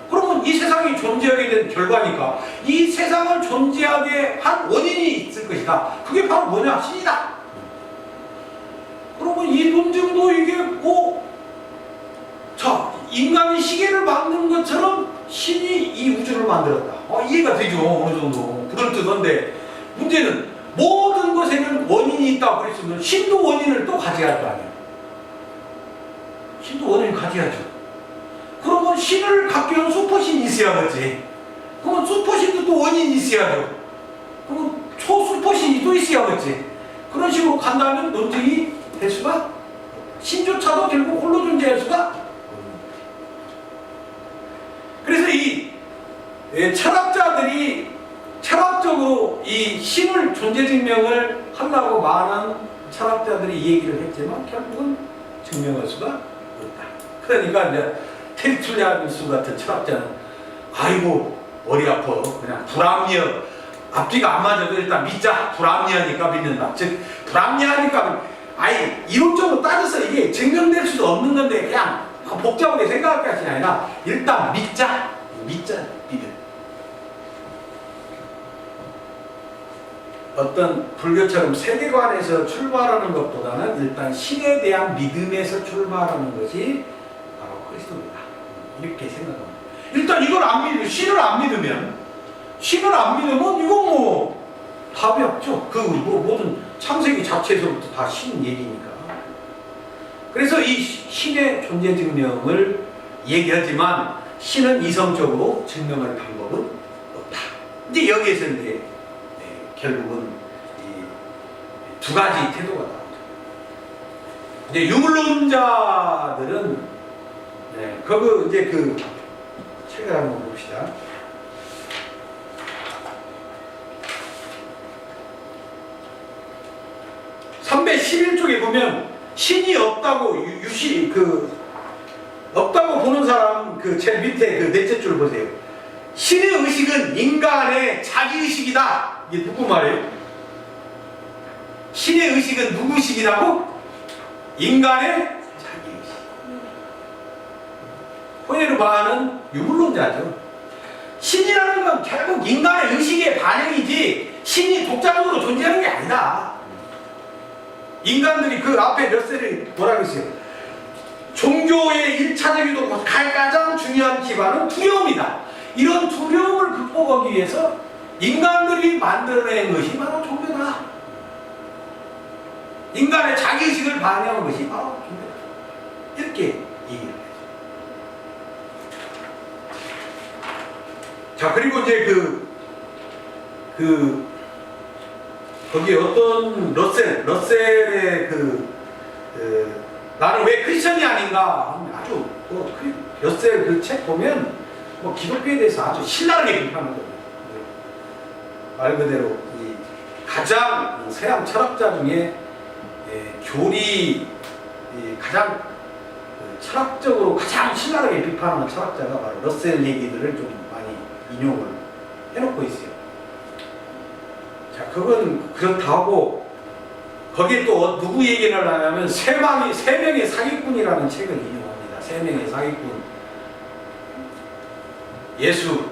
그러면 이 세상이 존재하게 된 결과니까 이 세상을 존재하게 한 원인이 있을 것이다. 그게 바로 뭐냐? 신이다. 그러면 이 논증도 이게 자, 인간이 시계를 만든 것처럼 신이 이 우주를 만들었다. 이해가 되죠, 어느 정도. 그럴듯한데, 문제는 모든 것에는 원인이 있다고 그랬으면 신도 원인을 또 가져야 할 거 아니에요. 신도 원인을 가져야죠. 그러면 신을 갖기 위한 슈퍼신이 있어야겠지. 그러면 슈퍼신도 또 원인이 있어야죠. 그러면 초슈퍼신이 또 있어야겠지. 그런 식으로 간다면 논증이 될 수가, 신조차도 결국 홀로 존재할 수가. 그래서 이 철학자들이 철학적으로 이 신을 존재 증명을 하려고 많은 철학자들이 이 얘기를 했지만 결국은 증명할 수가 없다. 그러니까 이제 테르툴리아누스 같은 철학자는 아이고 머리 아파, 그냥 불합리하, 앞뒤가 안 맞아도 일단 믿자, 불합리하니까 믿는다. 즉 불합리하니까 이론적으로 따져서 이게 증명될 수도 없는 건데 그냥 복잡하게 생각할 것이 아니라 일단 믿자, 믿음. 어떤 불교처럼 세계관에서 출발하는 것보다는 일단 신에 대한 믿음에서 출발하는 것이 바로 그리스도입니다. 이렇게 생각합니다. 일단 이걸 안 믿으면, 신을 안 믿으면 이건 뭐 답이 없죠. 모든 창세기 자체에서부터 다 신 얘기니까. 그래서 이 신의 존재 증명을 얘기하지만 신은 이성적으로 증명할 방법은 없다. 이제 여기에서 이제 결국은 이 두 가지 태도가 나오죠. 이제 유물론자들은 이제 책을 한번 봅시다. 311쪽에 보면 신이 없다고 없다고 보는 사람 제일 밑에 넷째 줄 보세요. 신의 의식은 인간의 자기 의식이다. 이게 누구 말이에요? 신의 의식은 누구 의식이라고? 인간의 자기의식. 호에르바는 유물론자죠. 신이라는 건 결국 인간의 의식의 반영이지 신이 독자적으로 존재하는 게 아니다. 인간들이 그 앞에 러셀이 뭐라고 했어요? 종교의 1차적이고 가장 중요한 기반은 두려움이다. 이런 두려움을 극복하기 위해서 인간들이 만들어낸 것이 바로 종교다. 인간의 자기의식을 반영한 것이 바로 종교다. 이렇게 얘기를 해요. 자, 그리고 이제 거기 어떤 러셀의 나는 왜 크리스천이 아닌가 아주 러셀 그 책 보면 기독교에 대해서 아주 신랄하게 비판하는 거예요. 말 그대로 이 가장 서양 철학자 중에 교리 가장 철학적으로 가장 신랄하게 비판하는 철학자가 바로 러셀 얘기들을 좀 많이 인용을 해놓고 있어요. 자, 그건 그렇다고 거기에 또 누구 얘기를 하냐면 세 명의 사기꾼이라는 책을 인용합니다. 세 명의 사기꾼. 예수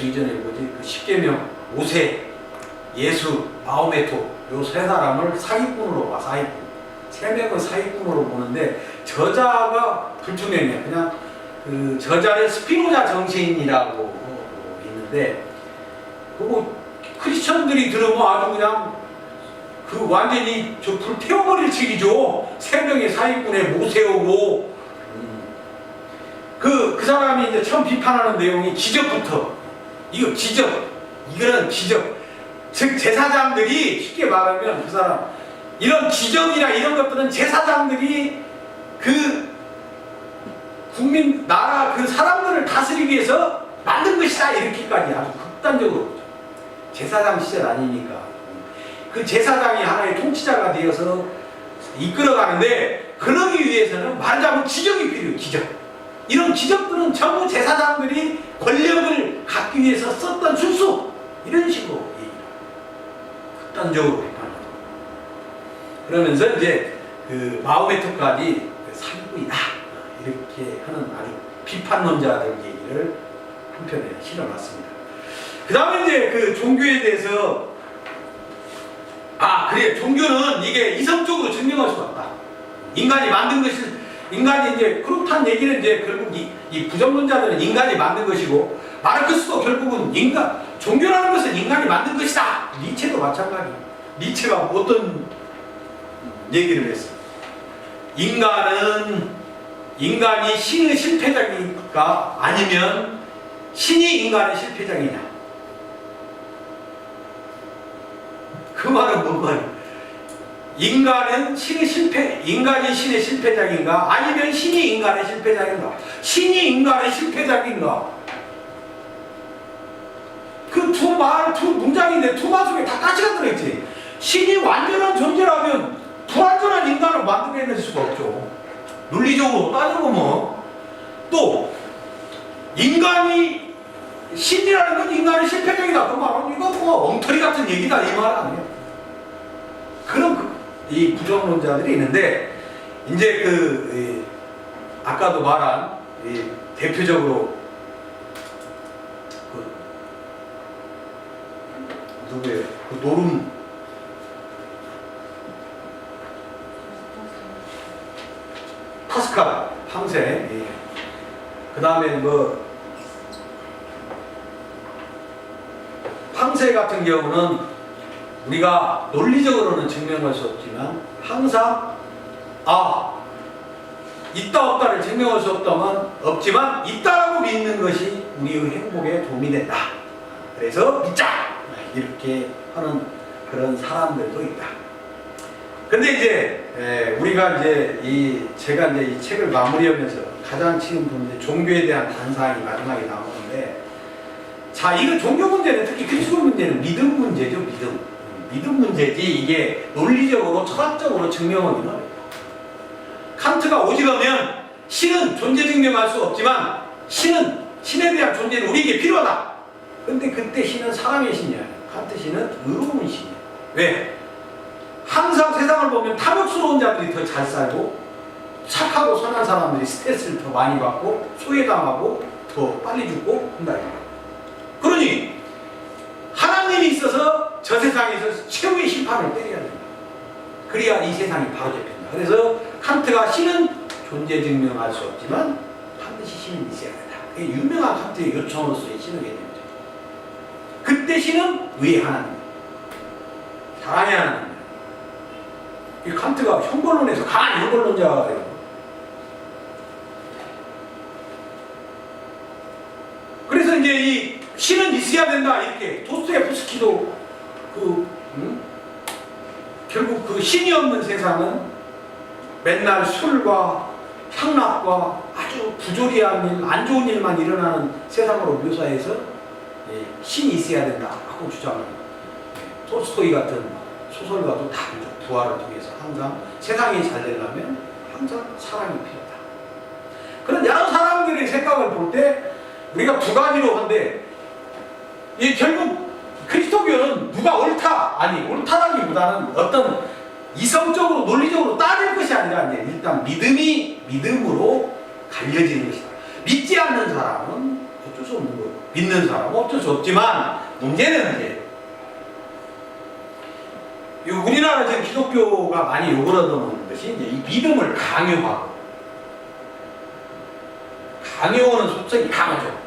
이전에 뭐지? 그 십계명, 모세, 예수, 마호메토 요 세 사람을 사기꾼으로 봐. 사기꾼. 세 명을 사기꾼으로 보는데 저자가 불투명해요. 그냥 그 저자는 스피노자 정신이라고 있는데 그거 크리스천들이 들으면 아주 그냥 그 완전히 저 불 태워버릴 책이죠. 세 명의 사기꾼의 모세오고 그 사람이 이제 처음 비판하는 내용이 기적부터 이거는 기적. 즉 제사장들이 쉽게 말하면 그 사람 이런 기적이나 이런 것들은 제사장들이 그 국민 나라 그 사람들을 다스리기 위해서 만든 것이다 이렇게까지 아주 극단적으로 제사장 시절 아니니까 그 제사장이 하나의 통치자가 되어서 이끌어가는데 그러기 위해서는 말하자면 기적이 필요해요. 기적. 이런 기적들은 전부 제사장들이 권력을 갖기 위해서 썼던 술수 이런 식으로 극단적으로 비판하죠. 그러면서 이제 그 마호메토까지 사기꾼이다 이렇게 하는 아주 비판론자들 얘기를 한편에 실어놨습니다. 그 다음에 이제 그 종교에 대해서 그래 종교는 이게 이성적으로 증명할 수가 없다. 인간이 만든 것이 인간이 이제 그렇다는 얘기는 이제 결국 이 부정론자들은 인간이 만든 것이고 마르크스도 결국은 종교라는 것은 인간이 만든 것이다. 니체도 마찬가지. 니체가 어떤 얘기를 했어? 인간이 신의 실패작일까 아니면 신이 인간의 실패작이냐? 그 말은 뭔 말이야? 인간이 신의 실패작인가? 아니면 신이 인간의 실패작인가? 신이 인간의 실패작인가? 그 두 문장인데 두 말 속에 다 가치가 들어있지. 신이 완전한 존재라면 불완전한 인간을 만들어낼 수가 없죠. 논리적으로 따져보면 또 인간이 신이라는 건 인간의 실패작이다. 그 말은 이거 엉터리 같은 얘기다 이 말 아니에요. 그런 이 부정론자들이 있는데 이제 아까도 말한 대표적으로 누구예요? 노름 파스칼 황새. 그 다음에 황새 같은 경우는 우리가 논리적으로는 증명할 수 없지만 항상 있다 없다를 증명할 수 없지만 있다라고 믿는 것이 우리의 행복에 도움이 된다. 그래서 믿자 이렇게 하는 그런 사람들도 있다. 근데 이제 우리가 이제 제가 이제 이 책을 마무리하면서 가장 지금 이제 종교에 대한 단상이 마지막에 나오는데, 자, 이거 종교 문제는 특히 그리스도 문제는 믿음 문제죠. 믿음 문제지 이게 논리적으로 철학적으로 증명하기는 어려워요. 칸트가 오직하면 신은 존재 증명할 수 없지만 신에 대한 존재는 우리에게 필요하다. 근데 그때 신은 사람의 신이 아니에요. 칸트 신은 의로운 신이에요. 왜? 항상 세상을 보면 탐욕스러운 자들이 더 잘 살고 착하고 선한 사람들이 스트레스를 더 많이 받고 소외당하고 더 빨리 죽고 한다. 그러니 하나님이 있어서 저 세상에서 최후의 심판을 때려야 된다. 그래야 이 세상이 바로 잡힌다. 그래서 칸트가 신은 존재 증명할 수 없지만 반드시 신은 있어야 된다. 그게 유명한 칸트의 요청으로서의 신의 개념이죠. 그때 신은 왜 하나님? 사랑의 하나님. 이 칸트가 형벌론에서 강한 형벌론자가 돼요. 그래서 이제 이 신은 있어야 된다 이렇게 도스토옙스키도 결국 그 신이 없는 세상은 맨날 술과 향락과 아주 부조리한 일, 안 좋은 일만 일어나는 세상으로 묘사해서 신이 있어야 된다 하고 주장합니다. 톨스토이 같은 소설가도 다 부활을 통해서 항상 세상이 잘 되려면 항상 사랑이 필요하다. 그런 여러 사람들의 생각을 볼 때 우리가 두 가지로 한데 결국 그리스도교는 누가 옳다라기보다는 어떤 이성적으로 논리적으로 따질 것이 아니라 일단 믿음이 믿음으로 갈려지는 것이다. 믿지 않는 사람은 어쩔 수 없는 거예요. 믿는 사람은 어쩔 수 없지만 문제는 이제 우리나라 지금 기독교가 많이 욕을 얻어먹는 것이 이제 이 믿음을 강요하는 속성이 강하죠.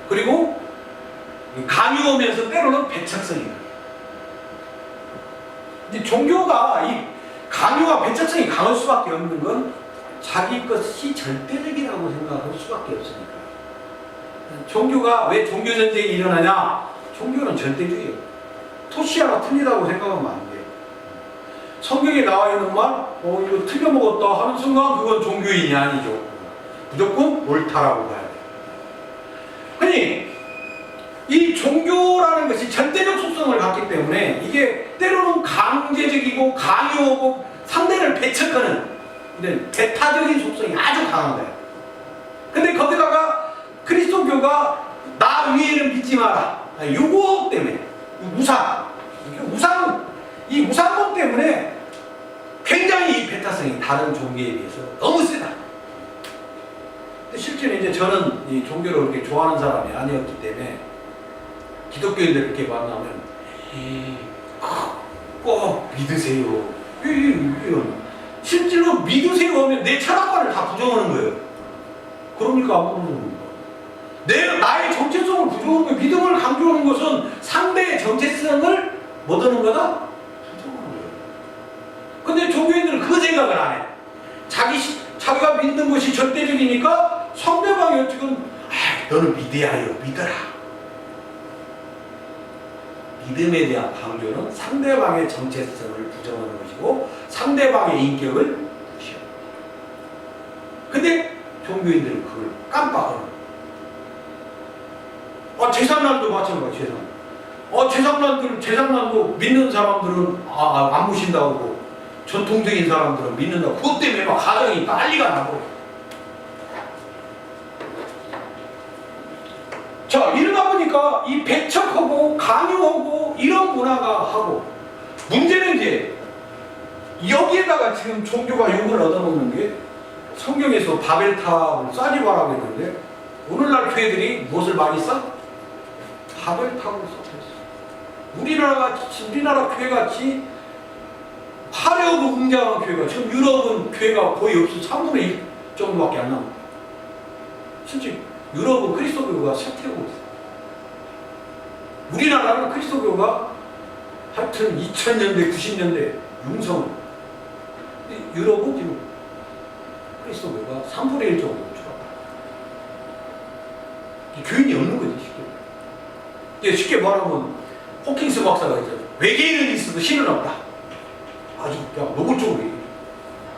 그리고 강요하면서 때로는 배척성이 나요. 이제 종교가 이 강요와 배척성이 강할 수밖에 없는 건 자기 것이 절대적이라고 생각할 수밖에 없으니까. 종교가 왜 종교전쟁이 일어나냐? 종교는 절대주의예요. 토시아가 틀리다고 생각하면 안 돼요. 성경에 나와 있는 말, 이거 틀려먹었다 하는 순간 그건 종교인이 아니죠. 무조건 옳다라고 봐야 돼요. 아니, 이 종교라는 것이 절대적 속성을 갖기 때문에 이게 때로는 강제적이고 강요하고 상대를 배척하는 이런 배타적인 속성이 아주 강한 거예요. 근데 거기다가 그리스도교가 나 위에는 믿지 마라. 요거 때문에 이 우상론 때문에 굉장히 이 배타성이 다른 종교에 비해서 너무 세다. 근데 실제로 이제 저는 이 종교를 그렇게 좋아하는 사람이 아니었기 때문에 기독교인들 그렇게 만나면 꼭 믿으세요. 실제로 믿으세요 하면 내 철학관을 다 부정하는 거예요. 그러니까 안 보는 겁니다. 나의 정체성을 부정하는 거예요. 믿음을 강조하는 것은 상대의 정체성을 못 얻는 거다? 부정하는 거예요. 근데 종교인들은 그 생각을 안 해. 자기가 믿는 것이 절대적이니까 상대방이 어쨌든 너는 믿어야 해요. 믿어라. 믿음에 대한 강조는 상대방의 정체성을 부정하는 것이고 상대방의 인격을 무시하는 거예요. 근데 종교인들은 그걸 깜빡하는 거예요. 제상날도 마찬가지. 제상날도 믿는 사람들은 안 무신다고 하고 전통적인 사람들은 믿는다고. 그것 때문에 막 가정이 난리가 나고. 자, 이러다 보니까 이 배척하고 강요하고 이런 문화가 하고, 문제는 이제 여기에다가 지금 종교가 욕을 얻어먹는 게 성경에서 바벨탑을 쌓지마라고 했는데 오늘날 교회들이 무엇을 많이 쌓? 바벨탑을 쌓고 있어. 우리나라 교회같이 화려하고 웅장한 교회가, 지금 유럽은 교회가 거의 없어. 3분의 1 정도밖에 안 남아. 실제 유럽은 그리스도교가 쇠퇴하고 있어요. 우리나라는 그리스도교가 하여튼 2000년대, 90년대 융성. 유럽은 지금 그리스도교가 3분의 1 정도 줄어들어요. 교인이 없는 거지, 쉽게. 쉽게 말하면 호킹스 박사가 있잖아요. 외계인은 있어도 신은 없다. 아주 그냥 노골적으로 얘기해요.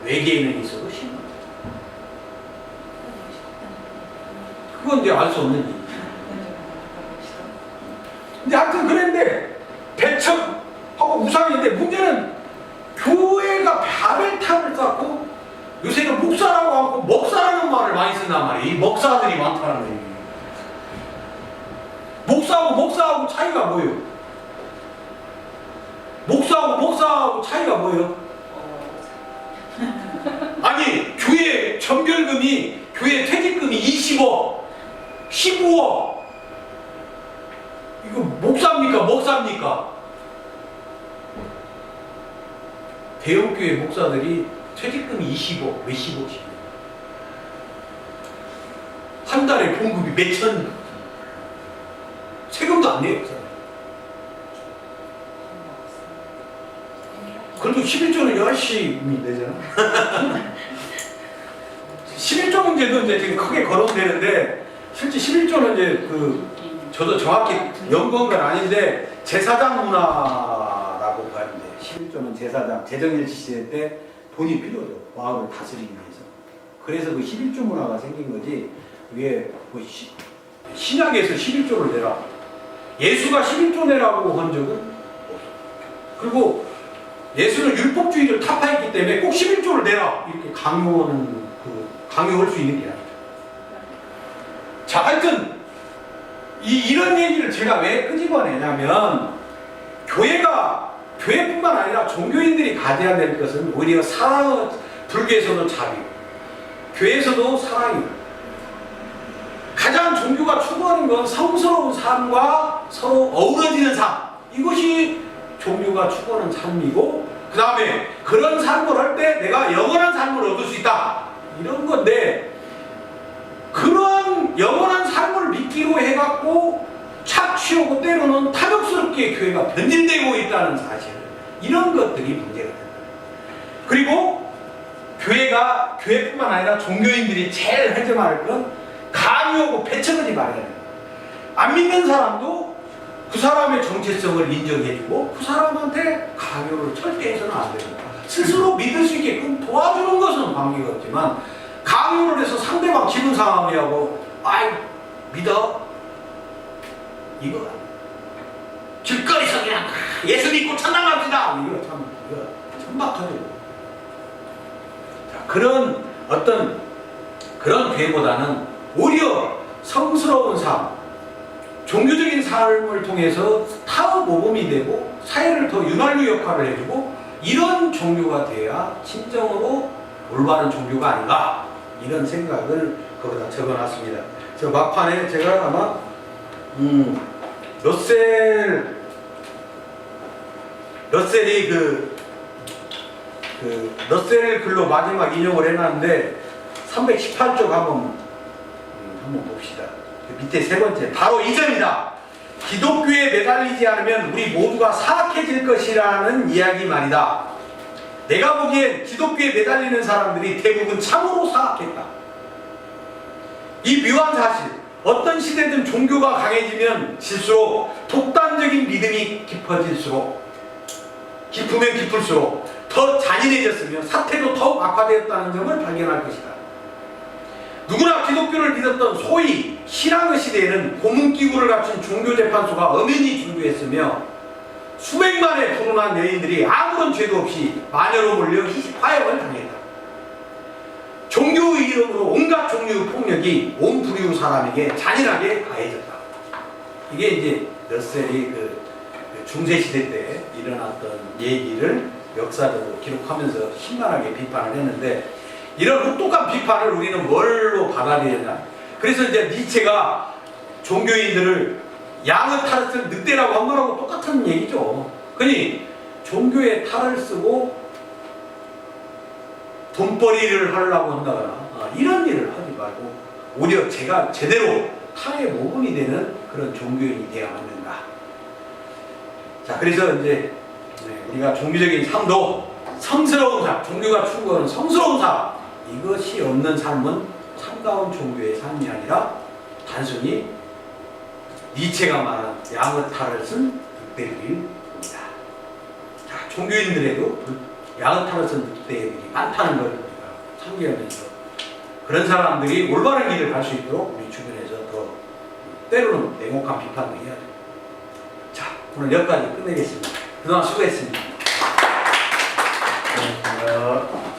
외계인은 있어도 신은 없다. 그건 이제 알 수 없는 일이죠. 근데 하여튼 그랬는데 배척하고 우상인데, 문제는 교회가 바벨탑을 쌓고 요새는 목사라고 하고 먹사라는 말을 많이 쓴단 말이에요. 이 먹사들이 많다는 얘기예요. 목사하고 차이가 뭐예요? 목사하고 차이가 뭐예요? 아니, 교회 정결금이, 교회 퇴직금이 20억, 15억. 이거 목사입니까? 대형교회 목사들이 퇴직금이 20억, 몇십억씩. 한 달에 봉급이 몇천, 세금도 안 내요. 그래도 11조는 열심히 내잖아. 11조 문제도 이제 지금 크게 거론되는데, 실제 11조는 이제 저도 정확히 연구한 건 아닌데, 제사장 문화라고 봐야 돼요. 11조는 제사장, 재정일치 시대 때 돈이 필요죠. 마을을 다스리기 위해서. 그래서 그 11조 문화가 생긴 거지, 그게 신약에서 11조를 내라. 예수가 11조 내라고 한 적은 없어. 그리고 예수는 율법주의를 타파했기 때문에 꼭 11조를 내라. 이렇게 강요할 수 있는 게 아니죠. 자, 하여튼, 이런 얘기를 제가 왜 끄집어내냐면, 교회뿐만 아니라 종교인들이 가져야 될 것은 오히려 불교에서도 자비, 교회에서도 사랑이고, 가장 종교가 추구하는 건 성스러운 삶과 서로 어우러지는 삶. 이것이 종교가 추구하는 삶이고, 그 다음에 그런 삶을 할 때 내가 영원한 삶을 얻을 수 있다. 이런 건데, 그런 영원한 삶을 믿기로 해갖고 착취하고 때로는 탐욕스럽게 교회가 변질되고 있다는 사실. 이런 것들이 문제가 된다. 그리고 교회뿐만 아니라 종교인들이 제일 하지 말을 건 강요하고 배척하지 말아야 돼요. 안 믿는 사람도 그 사람의 정체성을 인정해주고 그 사람한테 강요를 절대 해서는 안 됩니다. 스스로 믿을 수 있게끔 도와주는 것은 관계가 없지만, 강요를 해서 상대방 기분 상하게 하고, 아이, 믿어? 이거 길거리에서 그냥 예수 믿고 천당 갑시다. 이거 천박하죠. 자, 그런 교회보다는 오히려 성스러운 삶, 종교적인 삶을 통해서 타의 모범이 되고 사회를 더 윤활유 역할을 해주고, 이런 종교가 돼야 진정으로 올바른 종교가 아닌가, 이런 생각을 거기다 적어놨습니다. 저 막판에 제가 아마 러셀이 러셀 글로 마지막 인용을 해놨는데 318쪽 한번 봅시다. 그 밑에 세 번째, 바로 이 점이다. 기독교에 매달리지 않으면 우리 모두가 사악해질 것이라는 이야기 말이다. 내가 보기엔 기독교에 매달리는 사람들이 대부분 참으로 사악했다. 이 묘한 사실, 어떤 시대든 종교가 강해지면 질수록 독단적인 믿음이 깊으면 깊을수록 더 잔인해졌으며 사태도 더욱 악화되었다는 점을 발견할 것이다. 누구나 기독교를 믿었던 소위 신앙의 시대에는 고문기구를 갖춘 종교재판소가 엄연히 존재했으며, 수백만의 불운한 여인들이 아무런 죄도 없이 마녀로 몰려 화형을 당했다. 종교의 이름으로 온갖 종류의 폭력이 온 부류 사람에게 잔인하게 가해졌다. 이게 이제 러셀이 중세시대 때 일어났던 얘기를 역사적으로 기록하면서 신랄하게 비판을 했는데, 이런 혹독한 비판을 우리는 뭘로 받아들이냐. 그래서 이제 니체가 종교인들을 양의 탈을 쓴 늑대라고 한 거라고 똑같은 얘기죠. 그러니 종교에 탈을 쓰고 돈벌이를 하려고 한다거나 이런 일을 하지 말고, 오히려 제가 제대로 타의 모범이 되는 그런 종교인이 되어야만 된다. 자, 그래서 이제 우리가 종교적인 삶도 성스러운 삶, 종교가 추구하는 성스러운 삶, 이것이 없는 삶은 참다운 종교의 삶이 아니라 단순히 니체가 말한 양의 탈을 쓴 늑대들입니다. 자, 종교인들에도 양의 탈을 쓴 늑대들이 많다는 걸 참기하면서 그런 사람들이 올바른 길을 갈 수 있도록 우리 주변에서 더 때로는 냉혹한 비판도 해야 됩니다. 자, 오늘 여기까지 끝내겠습니다. 그동안 수고했습니다. 고맙습니다.